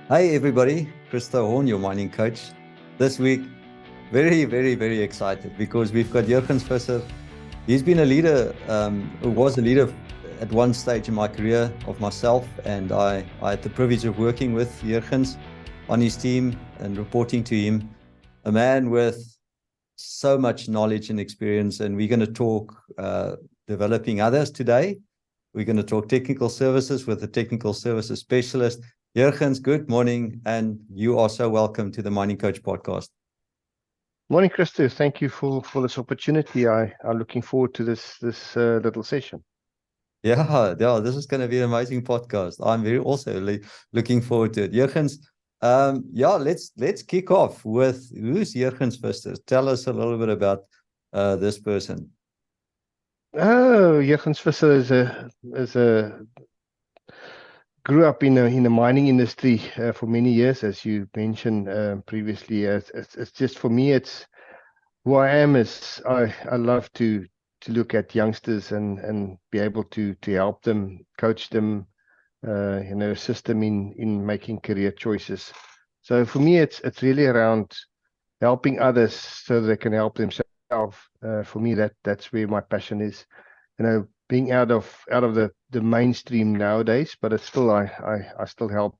Hi, everybody. Christo, your mining coach. This week, very excited because we've got Jurgens Visser. He's been a leader, who was a leader at one stage in my career of myself, and I had the privilege of working with Jurgens on his team and reporting to him. A man with so much knowledge and experience, and we're going to talk developing others today. We're going to talk technical services with a technical services specialist. Jurgens, good morning, and you are so welcome to the Mining Coach podcast. Morning, Christo. Thank you for this opportunity. I'm looking forward to this little session. Yeah, this is going to be an amazing podcast. I'm very also looking forward to it. Jurgens, let's kick off with who's Jurgens Visser. Tell us a little bit about this person. Oh, Jurgens Visser is a grew up in the mining industry for many years, as you mentioned previously. It's just for me, it's who I am. Is I love to look at youngsters and be able to help them, coach them, assist them in making career choices. So for me, it's really around helping others so they can help themselves. For me, that's where my passion is. Being out of the mainstream nowadays, but it's still I still help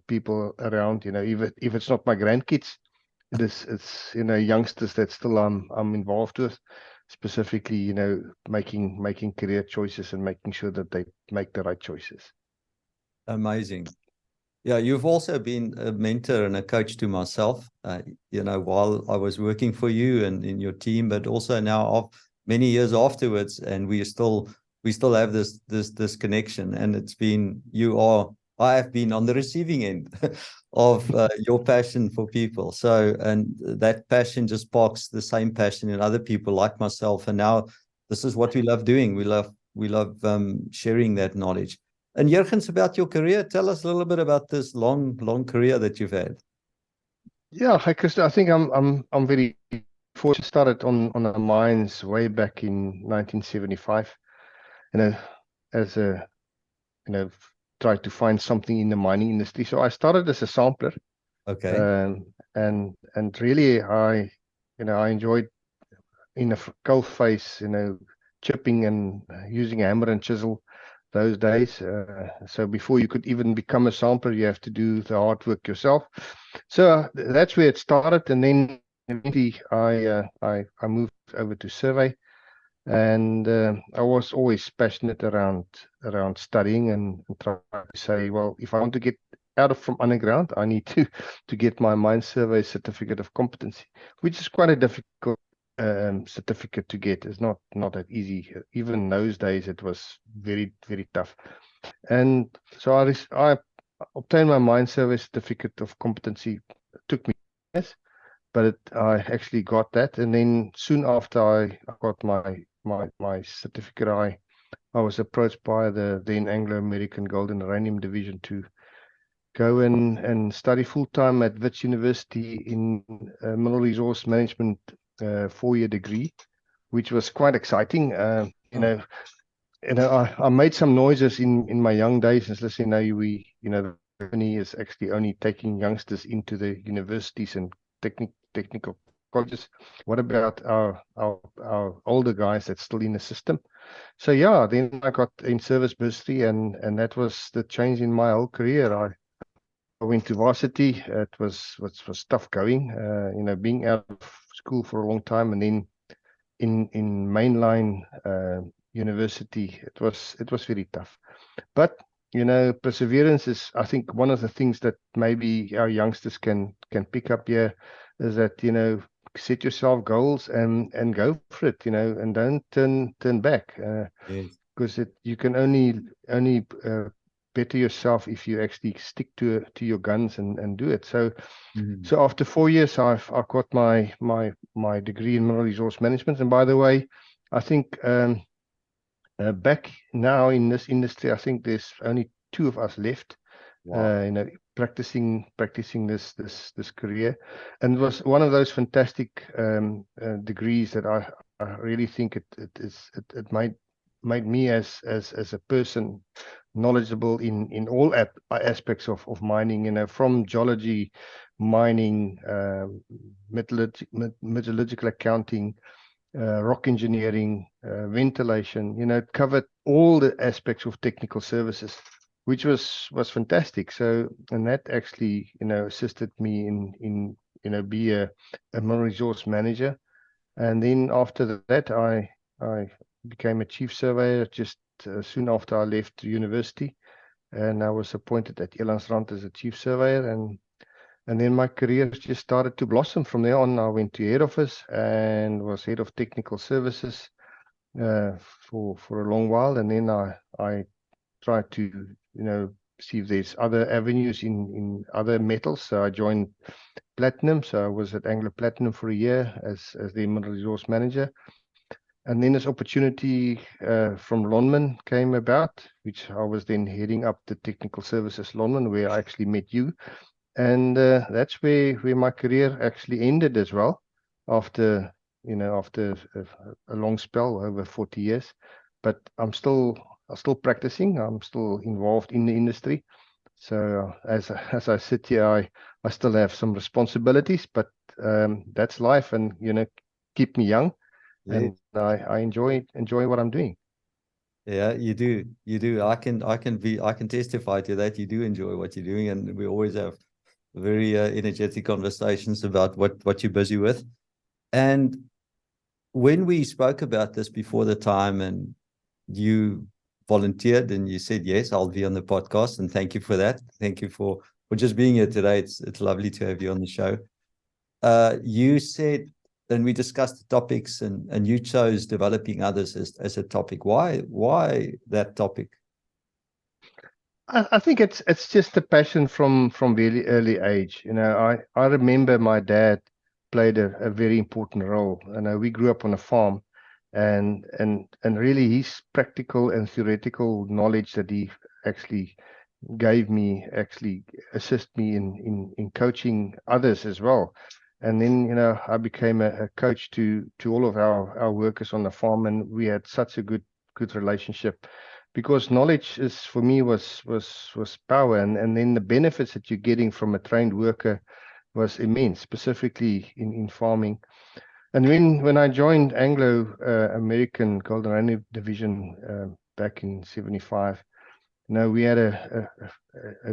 people around. Even if it's not my grandkids, it's youngsters that still I'm involved with, specifically making career choices and making sure that they make the right choices. Amazing. Yeah, you've also been a mentor and a coach to myself, while I was working for you and in your team, but also now of many years afterwards, and we still have this connection. And I have been on the receiving end of your passion for people. So, and that passion just sparks the same passion in other people like myself. And now this is what we love doing. We love sharing that knowledge. And Jurgens, about your career, tell us a little bit about this long career that you've had. Yeah, hi, Chris. I think I'm very fortunate. Started on the mines way back in 1975. You know, as a tried to find something in the mining industry. So I started as a sampler, Okay. and really I enjoyed in the coal face, chipping and using a hammer and chisel those days. So before you could even become a sampler, you have to do the hard work yourself. So that's where it started, and then eventually I moved over to survey, and I was always passionate around studying and trying to say, well, if I want to get out of from underground, I need to get my mine survey certificate of competency, which is quite a difficult certificate to get. It's not that easy. Even in those days, it was very tough. And so I obtained my mine survey certificate of competency. It took me years, but I actually got that. And then soon after I got my certificate, I was approached by the then Anglo-American Gold and Uranium Division to go and study full-time at Wits University in Mineral Resource Management 4-year degree, which was quite exciting. I made some noises in my young days, and listen, the company is actually only taking youngsters into the universities and technical colleges. What about our older guys that's still in the system? So yeah, then I got in service bursary, and that was the change in my whole career. I went to varsity. It was tough going, being out of school for a long time, and then in mainline university, it was very tough. But perseverance is, I think, one of the things that maybe our youngsters can pick up here, is that set yourself goals and go for it, and don't turn back, Yes. because you can only better yourself if you actually stick to your guns and do it. So Mhm. so after 4 years, I've got my degree in mineral resource management. And by the way, I think back now in this industry, I think there's only two of us left. Wow. Practicing this career, and it was one of those fantastic degrees that I really think it made me as a person knowledgeable in all aspects of mining, from geology, mining, metallurgical accounting, rock engineering, ventilation. It covered all the aspects of technical services, which was fantastic. So, and that actually, assisted me in be a mineral resource manager. And then after that, I became a chief surveyor just soon after I left university, and I was appointed at Elandsrand as a chief surveyor, and then my career just started to blossom from there on. I went to head office and was head of technical services for a long while, and then I tried to see if there's other avenues in other metals. So I joined Platinum. So I was at Anglo Platinum for a year as the mineral resource manager. And then this opportunity from Lonmin came about, which I was then heading up the technical services Lonmin, where I actually met you. And that's where my career actually ended as well, after a long spell over 40 years. But I'm still practicing. I'm still involved in the industry. So as I sit here, I still have some responsibilities, but that's life, and keep me young. Yeah. And I enjoy what I'm doing. Yeah, you do. You do. I can testify to that. You do enjoy what you're doing, and we always have very energetic conversations about what you're busy with. And when we spoke about this before the time, and you volunteered and you said, yes, I'll be on the podcast, and thank you for that. Thank you for just being here today. It's lovely to have you on the show. You said, and we discussed the topics, and you chose developing others as a topic. Why that topic? I think it's just a passion from very early age. I remember my dad played a very important role. We grew up on a farm, and really his practical and theoretical knowledge that he actually gave me actually assist me in coaching others as well. And then I became a coach to all of our workers on the farm, and we had such a good relationship, because knowledge is, for me, was power, and then the benefits that you're getting from a trained worker was immense, specifically in farming. And when I joined Anglo American Golden Rand Division back in '75, we had a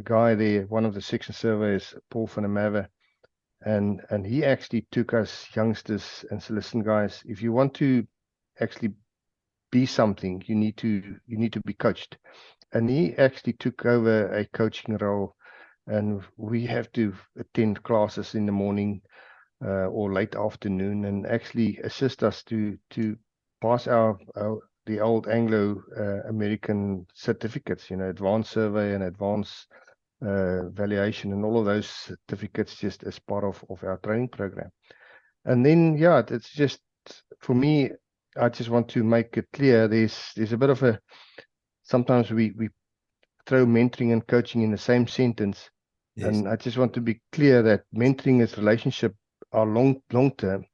guy there, one of the section surveyors, Paul van der Merwe, and he actually took us youngsters and said, listen, guys, if you want to actually be something, you need to be coached. And he actually took over a coaching role, and we have to attend classes in the morning or late afternoon, and actually assist us to pass the old Anglo American certificates, advanced survey and advanced valuation, and all of those certificates, just as part of our training program. And then, yeah, it's just, for me, I just want to make it clear, there's a bit of sometimes we throw mentoring and coaching in the same sentence. Yes. And I just want to be clear that mentoring is relationship are long term,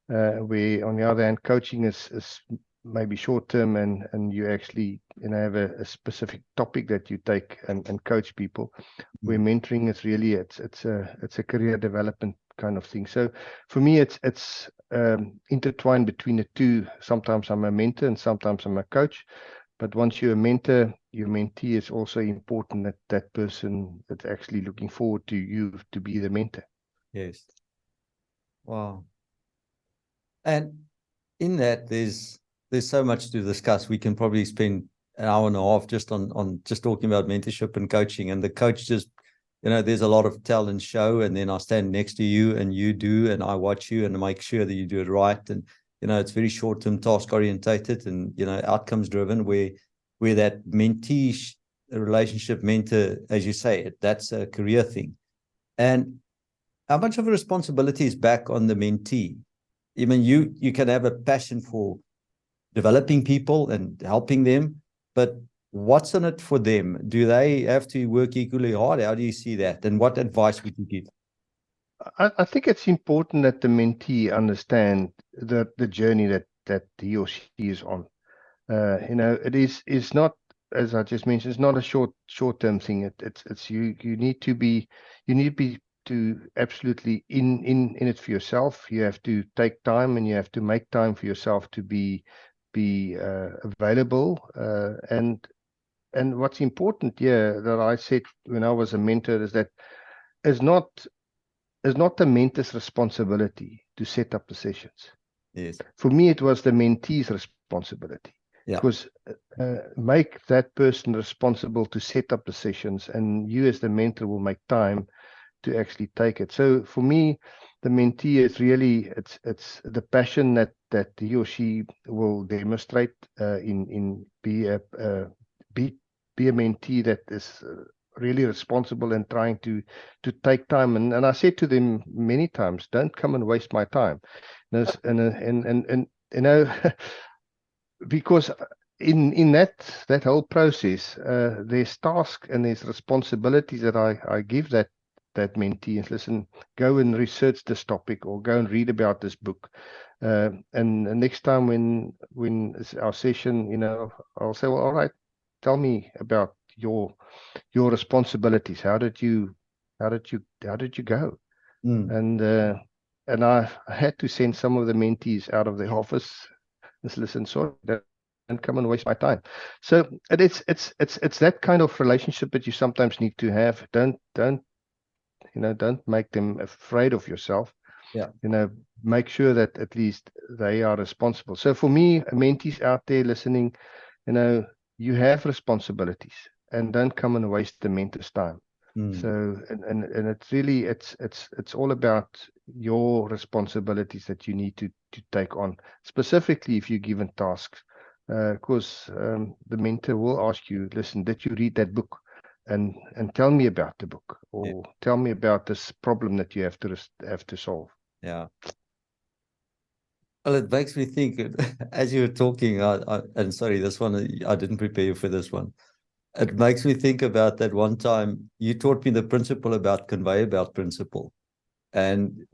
where on the other hand, coaching is maybe short term, and you actually have a specific topic that you take and coach people. Where mentoring is really it's a career development kind of thing. So for me, it's intertwined between the two. Sometimes I'm a mentor and sometimes I'm a coach. But once you're a mentor, your mentee is also important, that person that's actually looking forward to you to be the mentor. Yes. Wow. And in that, there's so much to discuss. We can probably spend an hour and a half just on just talking about mentorship and coaching. And the coach just, there's a lot of tell and show, and then I stand next to you and you do, and I watch you and make sure that you do it right. And it's very short-term, task orientated, and outcomes driven, where that mentee relationship, mentor, as you say, that's a career thing. And how much of a responsibility is back on the mentee? I mean, you can have a passion for developing people and helping them, but what's in it for them? Do they have to work equally hard? How do you see that? And what advice would you give? I think it's important that the mentee understand the journey that he or she is on. It is not as I just mentioned, it's not a short-term thing. It's you need to be to absolutely in it for yourself. You have to take time, and you have to make time for yourself to be available. And what's important here that I said when I was a mentor is that is not the mentor's responsibility to set up the sessions. Yes. For me, it was the mentee's responsibility. Yeah. It was make that person responsible to set up the sessions, and you as the mentor will make time to actually take it. So for me, the mentee is really it's the passion that he or she will demonstrate in be a mentee that is really responsible and trying to take time. And I said to them many times, don't come and waste my time. And you know, because in that whole process, there's tasks and there's responsibilities that I give that mentee. And listen, go and research this topic, or go and read about this book. And the next time when it's our session, you know, I'll say, well, all right, tell me about your responsibilities. How did you go? And I had to send some of the mentees out of the office. Just listen, sorry, don't come and waste my time. So it's that kind of relationship that you sometimes need to have. Don't make them afraid of yourself. Yeah. You know, make sure that at least they are responsible. So for me, mentees out there listening, you know, you have responsibilities, and don't come and waste the mentor's time. So and it's really it's all about your responsibilities that you need to take on, specifically if you're given tasks, because the mentor will ask you, listen, did you read that book, and tell me about the book, or tell me about this problem that you have to solve. Yeah. Well, it makes me think, as you were talking, and sorry, this one, I didn't prepare you for this one. It makes me think about that one time you taught me the principle about conveyor belt principle. And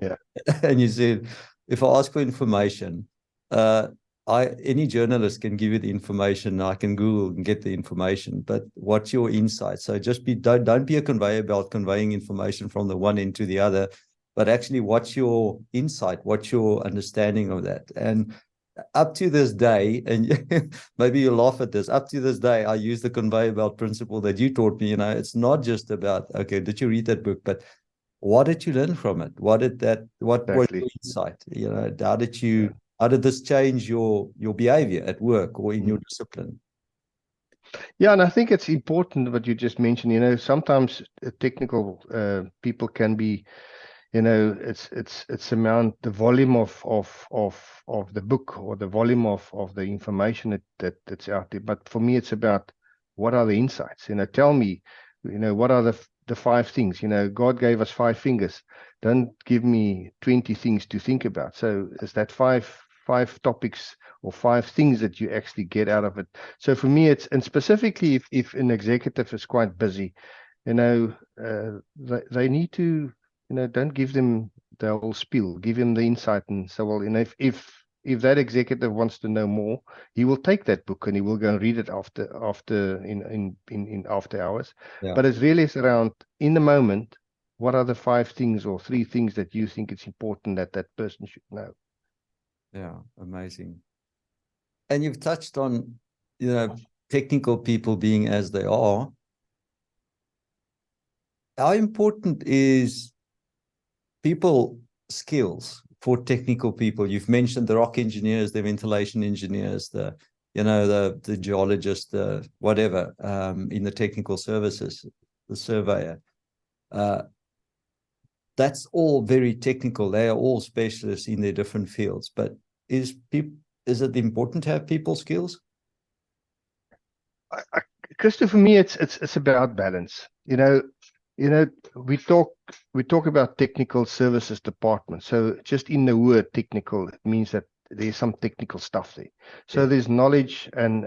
and you said, if I ask for information, any journalist can give you the information. I can Google and get the information, but what's your insight? So just don't be a conveyor belt conveying information from the one end to the other, but actually what's your insight? What's your understanding of that? And up to this day, and maybe you laugh at this, up to this day, I use the conveyor belt principle that you taught me. You know, it's not just about, okay, did you read that book, but what did you learn from it? What was your insight? You know, how did this change your behavior at work or in your discipline? Yeah, and I think it's important what you just mentioned. You know, sometimes technical people can be, you know, it's amount the volume of the book, or the volume of the information that's out there. But for me, it's about what are the insights. You know, tell me, you know, what are the 5 things. You know, God gave us 5 fingers. Don't give me 20 things to think about. So is that five topics or 5 things that you actually get out of it? So for me, it's, and specifically if an executive is quite busy, you know, they need to, you know, don't give them the whole spiel. Give him the insight, and so, well, you know, if that executive wants to know more, he will take that book and he will go and read it after in after hours. Yeah. But it's really around in the moment. What are the 5 things or 3 things that you think it's important that person should know? Yeah, amazing. And you've touched on, you know, technical people being as they are. How important is people skills for technical people? You've mentioned the rock engineers, the ventilation engineers, the geologist, the whatever, in the technical services, the surveyor. That's all very technical. They are all specialists in their different fields. But is it important to have people skills? Christo, for me, it's about balance. You know, we talk about technical services department. So just in the word technical, it means that there's some technical stuff there. So there's knowledge and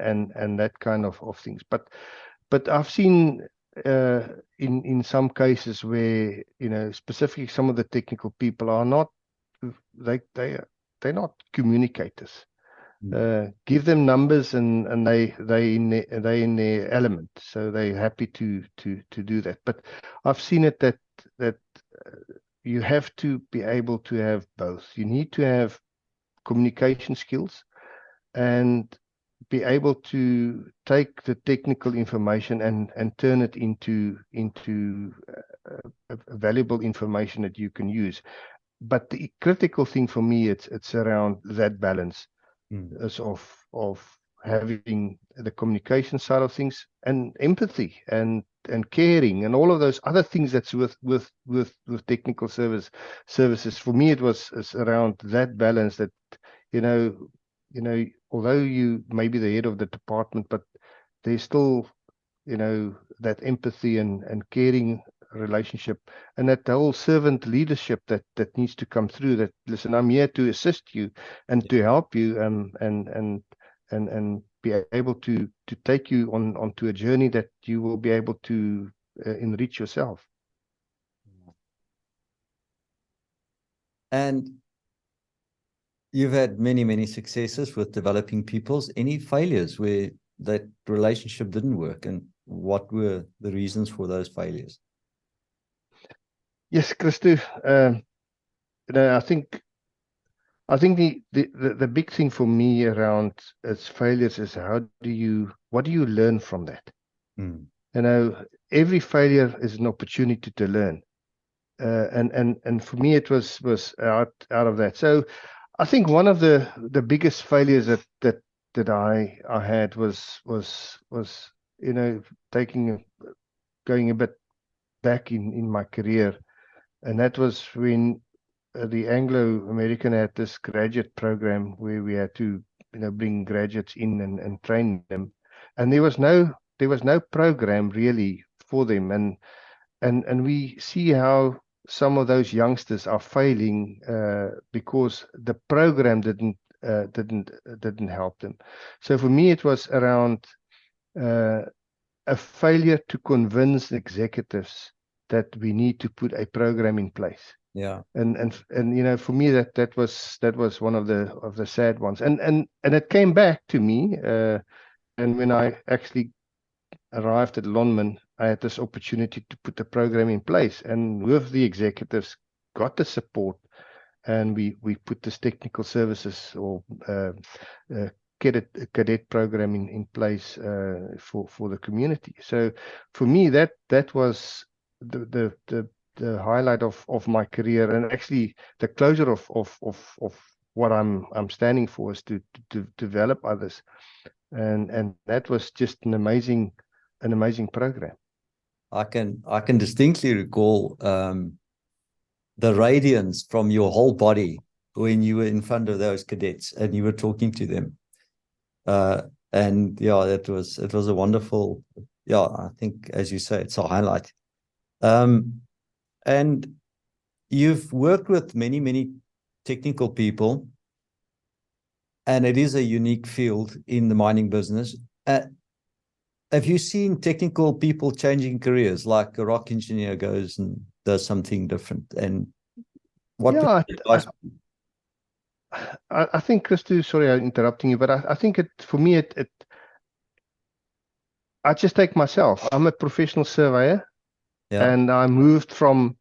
that kind of things. But I've seen in some cases where, you know, specifically some of the technical people are not, they're not communicators. Give them numbers, and they in their element, so they're happy to do that. But I've seen it that you have to be able to have both. You need to have communication skills and be able to take the technical information and turn it into valuable information that you can use. But the critical thing for me, it's around that balance is of having the communication side of things and empathy and caring and all of those other things that's with technical services. For me, it was around that balance that, you know, although you may be the head of the department, but there's still, that empathy and caring relationship, and that whole servant leadership that needs to come through. That, listen, I'm here to assist you and to help you, and be able to take you onto a journey that you will be able to enrich yourself. And you've had many successes with developing peoples. Any failures where that relationship didn't work, and what were the reasons for those failures? Yes, Christo. I think the big thing for me around its failures is what do you learn from that? Every failure is an opportunity to learn, and for me it was out of that. So I think one of the biggest failures that I had was going a bit back in my career, and that was when the Anglo-American had this graduate program where we had to bring graduates in and train them, and there was no program really for them, and we see how some of those youngsters are failing because the program didn't help them. So for me, it was around a failure to convince executives that we need to put a program in place. Yeah. And for me, that was one of the sad ones. And it came back to me. And when I actually arrived at Lonman, I had this opportunity to put the program in place, and with the executives, got the support, and we put this technical services or cadet program in place for the community. So for me, that was the highlight of my career, and actually the closure of what I'm standing for is to develop others, and that was just an amazing program. I can distinctly recall the radiance from your whole body when you were in front of those cadets and you were talking to them. And yeah, it was a wonderful, I think, as you say, it's a highlight. And you've worked with many technical people, and it is a unique field in the mining business. Have you seen technical people changing careers, like a rock engineer goes and does something different? And what? Yeah, I think, Christo, sorry I'm interrupting you, but I think for me, I just take myself. I'm a professional surveyor, and I moved from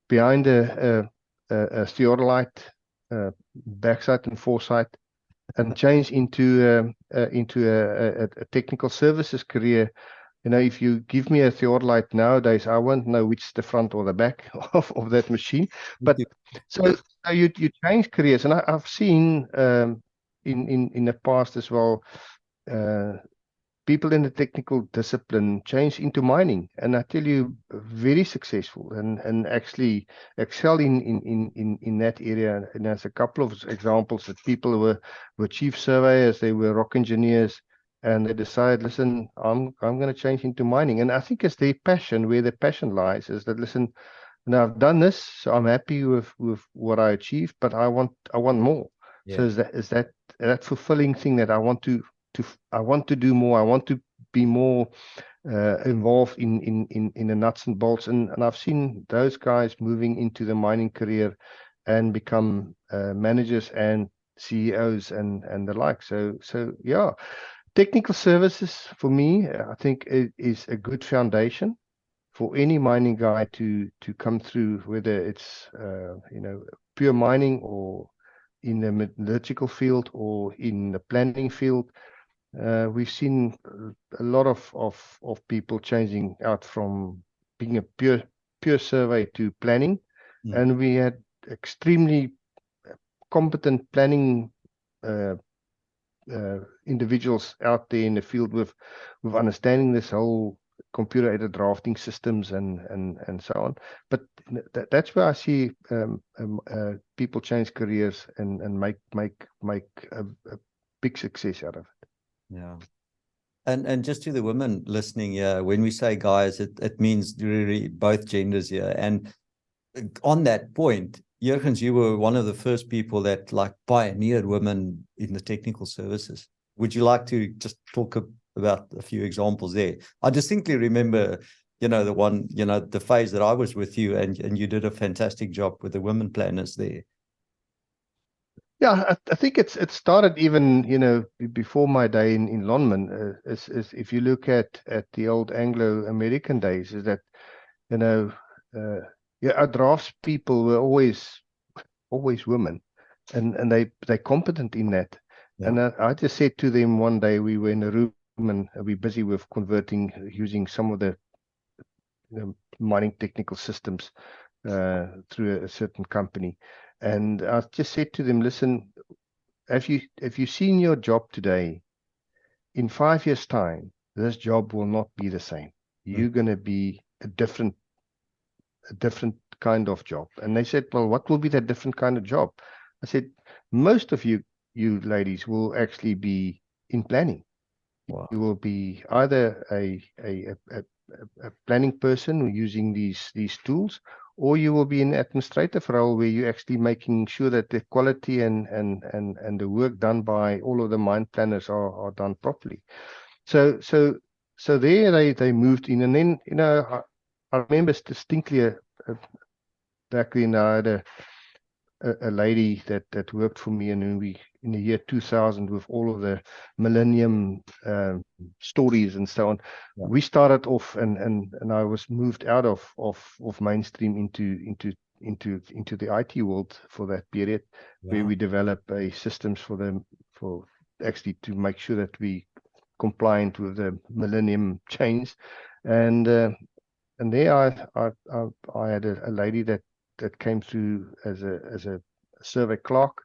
behind a theodolite backside and foresight, and changed into a technical services career. If you give me a theodolite nowadays, I won't know which is the front or the back of that machine. But so you change careers, and I've seen in the past as well, people in the technical discipline change into mining, and I tell you, very successful and actually excel in that area. And there's a couple of examples that people were chief surveyors, they were rock engineers, and they decide, listen, I'm going to change into mining. And I think it's their passion, where their passion lies, is that, listen, now I've done this, so I'm happy with what I achieved, but I want more. So is that fulfilling thing that I want to do more. I want to be more involved in the nuts and bolts, and I've seen those guys moving into the mining career and become managers and CEOs and the like. So yeah, technical services for me, I think it is a good foundation for any mining guy to come through, whether it's pure mining or in the metallurgical field or in the planning field. We've seen a lot of people changing out from being a pure survey to planning, and we had extremely competent planning individuals out there in the field with understanding this whole computer-aided drafting systems and so on. But that's where I see people change careers and make a big success out of it. Yeah. And just to the women listening here, when we say guys, it means really both genders here. And on that point, Jurgens, you were one of the first people that like pioneered women in the technical services. Would you like to just talk about a few examples there? I distinctly remember, the phase that I was with you, and you did a fantastic job with the women planners there. Yeah, I think it started even before my day in Lonmin. Is if you look at the old Anglo-American days, is that our drafts people were always women, and they're competent in that. Yeah. And I just said to them one day, we were in a room and we're busy with converting using some of the mining technical systems through a certain company. And I just said to them, listen, if you seen your job today, in 5 years' time, this job will not be the same. You're going to be a different kind of job. And they said, well, what will be that different kind of job? I said, most of you ladies will actually be in planning. Wow. You will be either a planning person using these tools, or you will be in an administrative role where you're actually making sure that the quality and the work done by all of the mine planners are done properly. So there they moved in, and then I remember distinctly back then I had a lady that worked for me, and we in the year 2000 with all of the millennium stories and so on. Yeah. We started off and I was moved out of mainstream into the IT world for that period. Wow. Where we developed a systems for actually to make sure that we compliant with the millennium change, and there I had a lady that came through as a survey clerk,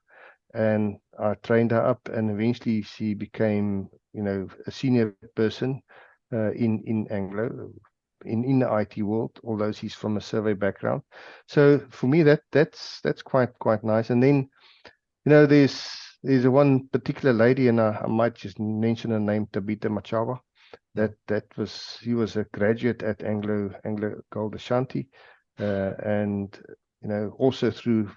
and I trained her up, and eventually she became a senior person in Anglo in the IT world, although she's from a survey background. So for me that's quite nice. And then there's a one particular lady, and I might just mention her name, Tabitha Machava. He was a graduate at Anglo Gold Ashanti, and also through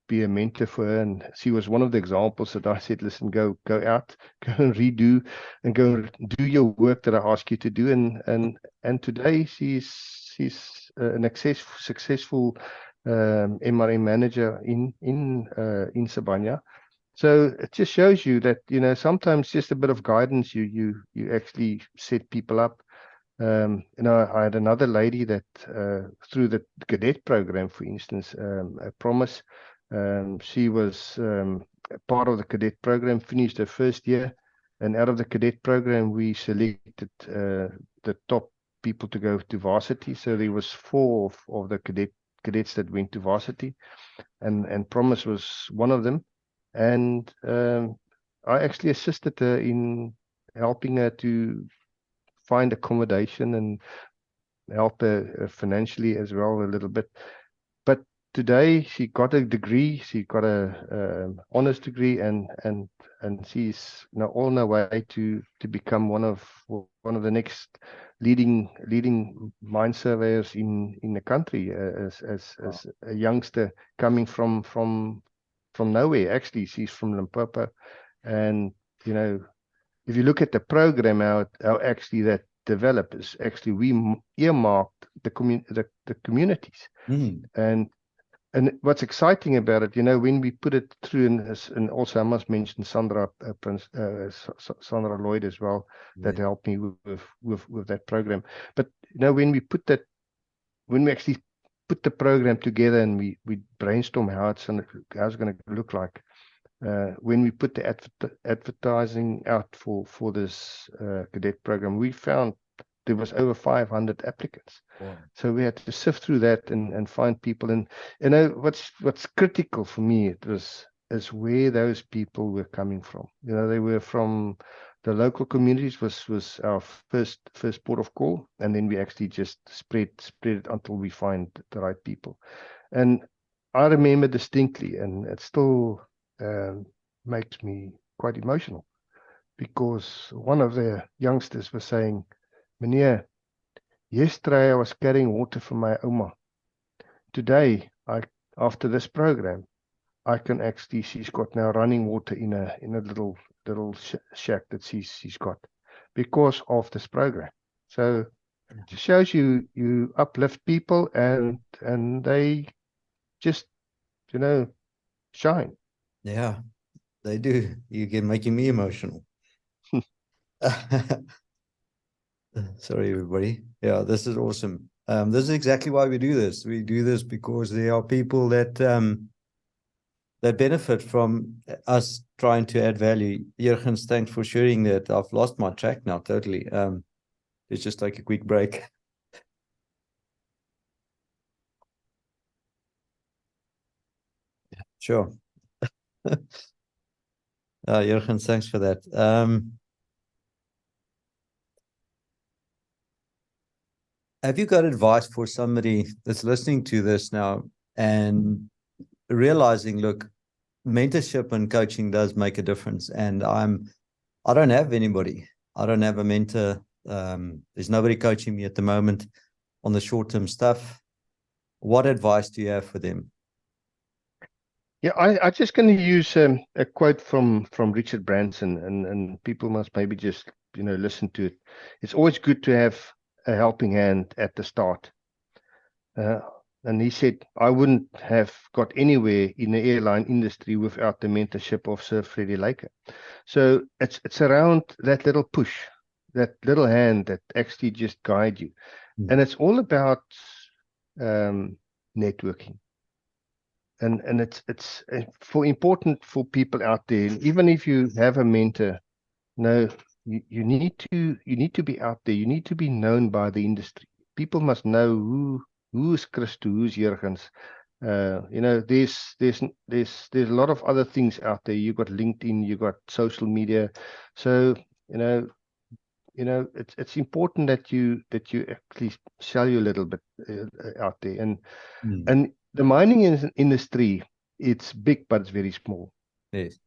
be a mentor for her, and she was one of the examples that I said, listen, go out, go and redo, and go and do your work that I ask you to do, and today she's an successful MRM manager in Sabanya. So it just shows you that sometimes just a bit of guidance you actually set people up. I had another lady that through the cadet program, for instance, a Promise. She was part of the cadet program, finished her first year, and out of the cadet program, we selected the top people to go to varsity. So there was 4 of the cadets that went to varsity, and Promise was one of them. And I actually assisted her in helping her to find accommodation and help her financially as well a little bit. But today she got a degree, she got a honors degree, and she's now on her way to become one of the next leading mine surveyors in the country, as a youngster coming from nowhere. Actually, she's from Limpopo, and if you look at the program, how actually that developed is actually we earmarked the communities, and And what's exciting about it, when we put it through, and also I must mention Sandra Sandra Lloyd as well, that helped me with that program. But when we actually put the program together and we brainstorm how it's going to look like, when we put the advertising out for this cadet program, we found there was over 500 applicants. Wow. So we had to sift through that and find people. And what's critical for me is where those people were coming from. They were from the local communities was our first port of call, and then we actually just spread it until we find the right people. And I remember distinctly, and it still makes me quite emotional, because one of the youngsters was saying, "Meneer, yesterday I was carrying water for my oma. Today, after this program, I can actually, she's got now running water in a little shack that she's got because of this program." So it just shows you uplift people, and they just shine. Yeah, they do. You're making me emotional. Sorry, everybody. Yeah, this is awesome. This is exactly why we do this. We do this because there are people that that benefit from us trying to add value. Jurgens, thanks for sharing that. I've lost my track now totally. Let's just take a quick break. Sure. Jurgens, thanks for that. Have you got advice for somebody that's listening to this now and realizing, look, mentorship and coaching does make a difference, and I don't have anybody. I don't have a mentor. There's nobody coaching me at the moment on the short-term stuff. What advice do you have for them? Yeah, I'm just going to use a quote from Richard Branson, and people must maybe just listen to it. It's always good to have a helping hand at the start. And he said, "I wouldn't have got anywhere in the airline industry without the mentorship of Sir Freddie Laker." So it's around that little push, that little hand that actually just guide you. And it's all about networking. And it's important for people out there. Even if you have a mentor, you need to be out there. You need to be known by the industry. People must know who's Christo, who's Jurgens. There's a lot of other things out there. You got LinkedIn, you got social media. So it's important that you actually sell you a little bit out there. And the mining industry, it's big, but it's very small. Yes.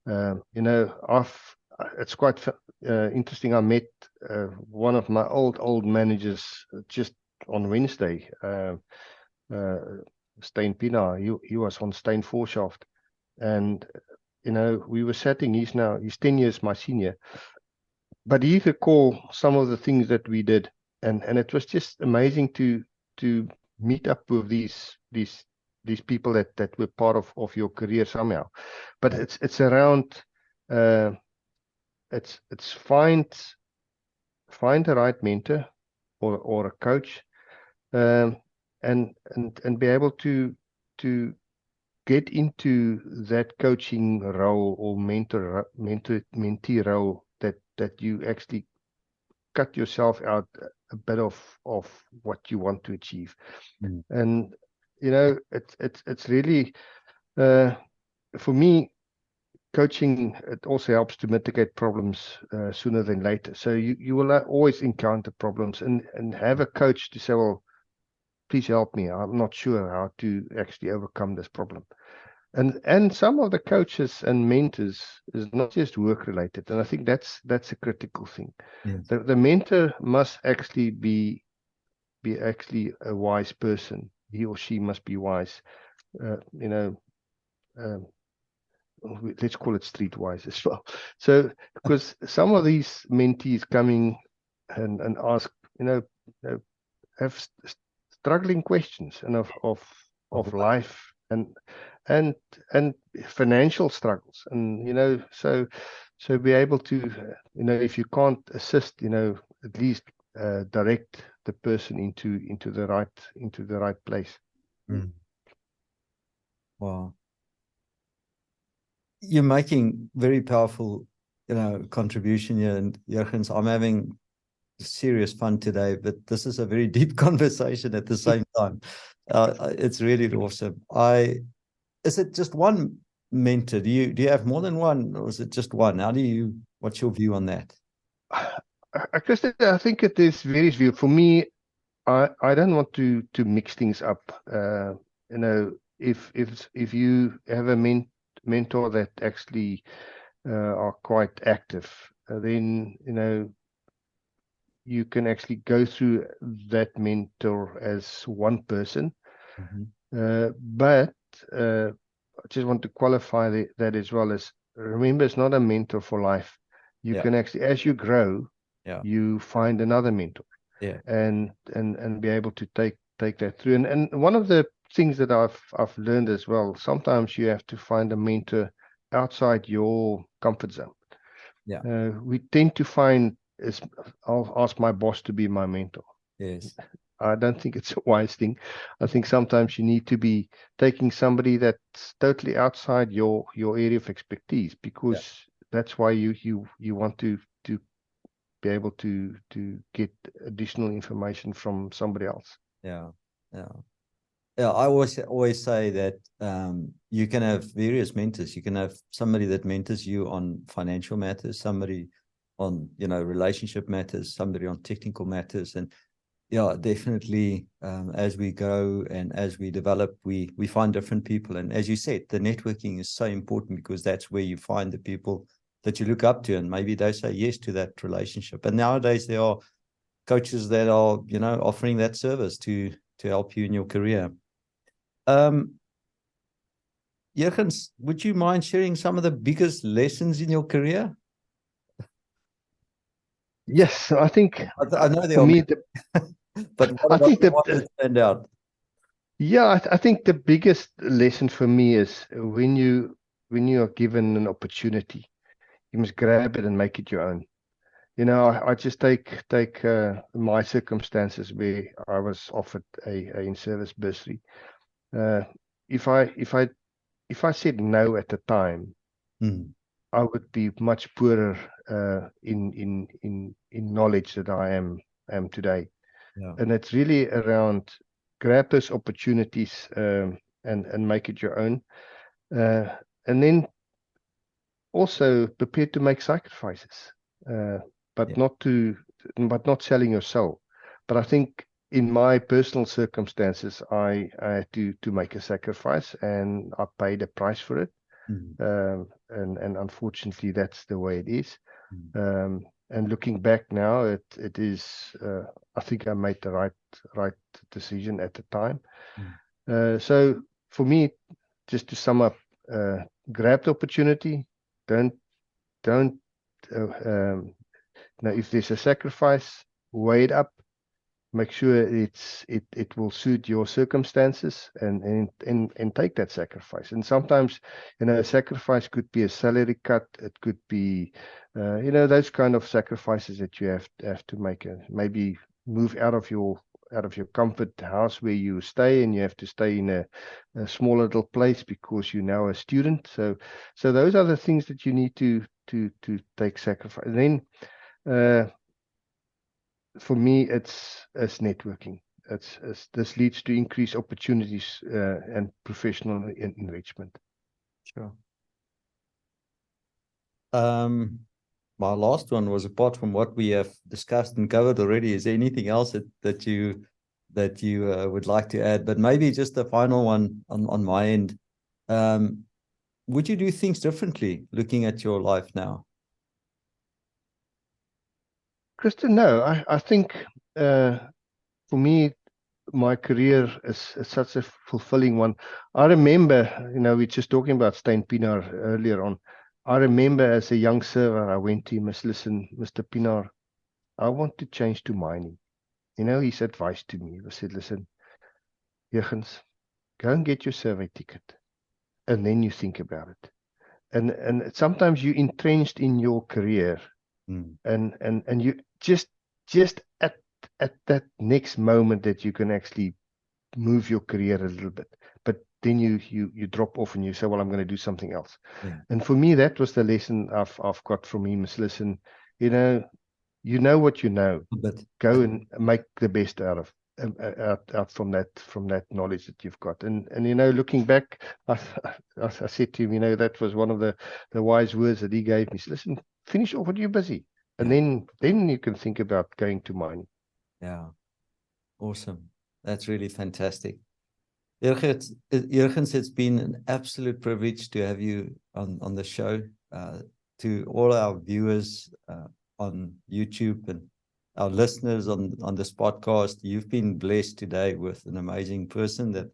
It's quite interesting. I met one of my old managers just on Wednesday, Stein Pina. He was on Stein Forshaft, and we were chatting. He's 10 years my senior, but he recalled some of the things that we did, and it was just amazing to meet up with these people that were part of your career somehow. But it's around it's find the right mentor or a coach, and be able to get into that coaching role or mentee role that you actually cut yourself out a bit of what you want to achieve. And it's really for me, coaching, it also helps to mitigate problems sooner than later. So you will always encounter problems, and have a coach to say, "Well, please help me. I'm not sure how to actually overcome this problem." And some of the coaches and mentors is not just work related, and I think that's a critical thing. Yes. The mentor must actually be actually a wise person. He or she must be wise. Let's call it streetwise as well. So because some of these mentees coming and ask, have struggling questions and of life and and and financial struggles, and so be able to if you can't assist, at least direct the person into the right place. Mm. Wow. You're making very powerful, contribution here. And Jurgens, I'm having serious fun today, but this is a very deep conversation at the same time. It's really awesome. Is it just one mentor? Do you have more than one, or is it just one? What's your view on that? Christo, I think it is various view. For me, I don't want to mix things up. If you have a mentor that actually are quite active, then you can actually go through that mentor as one person. But I just want to qualify that as well. As remember, it's not a mentor for life. You can actually, as you grow, you find another mentor, and be able to take that through. And one of the things that I've learned as well, sometimes you have to find a mentor outside your comfort zone. We tend to find I'll ask my boss to be my mentor. Yes. I don't think it's a wise thing. I think sometimes you need to be taking somebody that's totally outside your area of expertise, because that's why you want to be able to get additional information from somebody else. Yeah. I always say that you can have various mentors. You can have somebody that mentors you on financial matters, somebody on relationship matters, somebody on technical matters, and definitely as we grow and as we develop, we find different people. And as you said, the networking is so important, because that's where you find the people that you look up to, and maybe they say yes to that relationship. And nowadays there are coaches that are offering that service to help you in your career. Jurgens, would you mind sharing some of the biggest lessons in your career? Yes, I think I know there for are me, but I think the ones that stand out? Yeah, I think the biggest lesson for me is when you are given an opportunity, you must grab it and make it your own. I just take my circumstances where I was offered a in-service bursary. If I said no at the time, I would be much poorer in knowledge that I am today. And it's really around grab those opportunities and make it your own, and then also prepare to make sacrifices, but not selling your soul. But I think in my personal circumstances, I had to make a sacrifice, and I paid a price for it. And unfortunately, that's the way it is. And looking back now, it is. I think I made the right decision at the time. So for me, just to sum up, grab the opportunity. Don't. Now, if there's a sacrifice, weigh it up. Make sure it will suit your circumstances, and take that sacrifice. And sometimes, a sacrifice could be a salary cut. It could be, those kind of sacrifices that you have to make. Maybe move out of your comfort house where you stay, and you have to stay in a small little place because you're now a student. So those are the things that you need to take sacrifice. And then, for me, it's networking. This leads to increased opportunities and professional enrichment. Sure. My last one was, apart from what we have discussed and covered already, is there anything else that you would like to add? But maybe just the final one on my end. Would you do things differently looking at your life now? Christo, no, I think for me, my career is such a fulfilling one. I remember, we're just talking about Stein Pienaar earlier on. I remember as a young server, I went to him, listen, Mr. Pienaar, I want to change to mining. His advice to me was, said, listen, Jurgens, go and get your survey ticket, and then you think about it. And sometimes you're entrenched in your career, and you just at that next moment that you can actually move your career a little bit, but then you drop off and you say, well, I'm going to do something else. And for me, that was the lesson I've got from him. Is listen, you know what you know, but go and make the best out from that knowledge that you've got. And looking back, I said to him, that was one of the wise words that he gave me. He said, listen, finish off what you're busy, and then you can think about going to mining. Yeah, awesome. That's really fantastic. Jurgens, it's been an absolute privilege to have you on the show. To all our viewers on YouTube and our listeners on this podcast, you've been blessed today with an amazing person that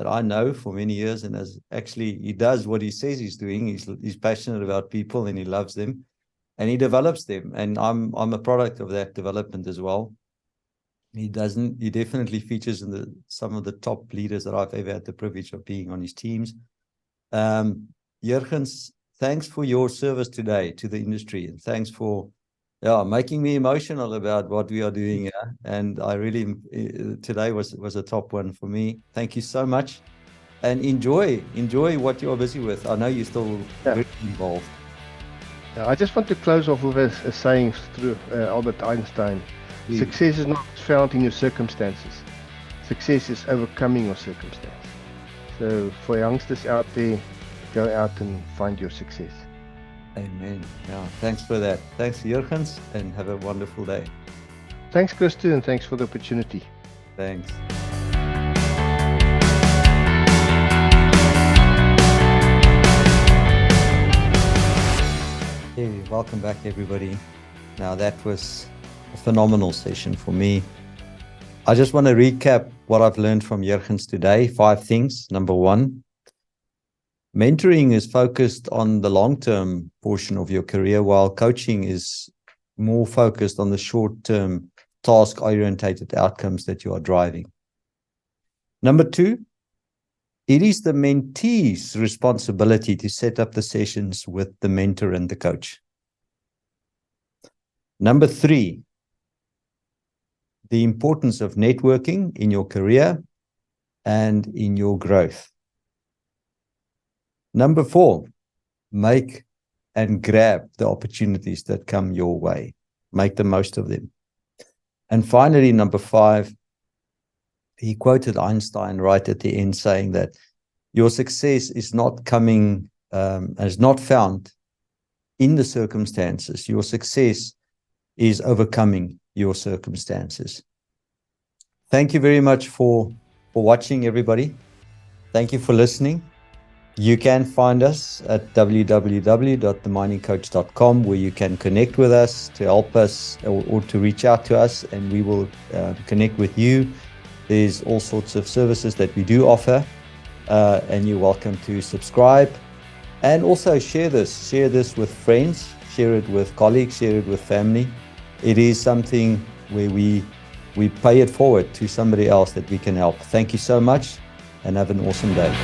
I know for many years, and he does what he says he's doing. He's passionate about people, and he loves them, and he develops them. And I'm a product of that development as well. He definitely features in some of the top leaders that I've ever had the privilege of being on his teams. Jurgens, thanks for your service today to the industry, and thanks for making me emotional about what we are doing here. And I really, today was a top one for me. Thank you so much, and enjoy what you're busy with. I know you're still very involved. I just want to close off with a saying through Albert Einstein. Success is not found in your circumstances. Success is overcoming your circumstance. So for youngsters out there, go out and find your success. Amen. Yeah, thanks for that. Thanks, Jurgens, and have a wonderful day. Thanks, Christo, and thanks for the opportunity. Thanks. Hey, welcome back, everybody. Now, that was a phenomenal session for me. I just want to recap what I've learned from Jurgens today. 5 things. Number 1, mentoring is focused on the long-term portion of your career, while coaching is more focused on the short-term task-orientated outcomes that you are driving. Number 2, it is the mentee's responsibility to set up the sessions with the mentor and the coach. Number 3, the importance of networking in your career and in your growth. Number 4, make and grab the opportunities that come your way. Make the most of them. And finally, number 5, he quoted Einstein right at the end, saying that your success is not found in the circumstances. Your success is overcoming your circumstances. Thank you very much for watching, everybody. Thank you for listening. You can find us at www.theminingcoach.com, where you can connect with us, to help us, or to reach out to us, and we will connect with you. There's all sorts of services that we do offer, and you're welcome to subscribe. And also share this with friends, share it with colleagues, share it with family. It is something where we pay it forward to somebody else that we can help. Thank you so much, and have an awesome day.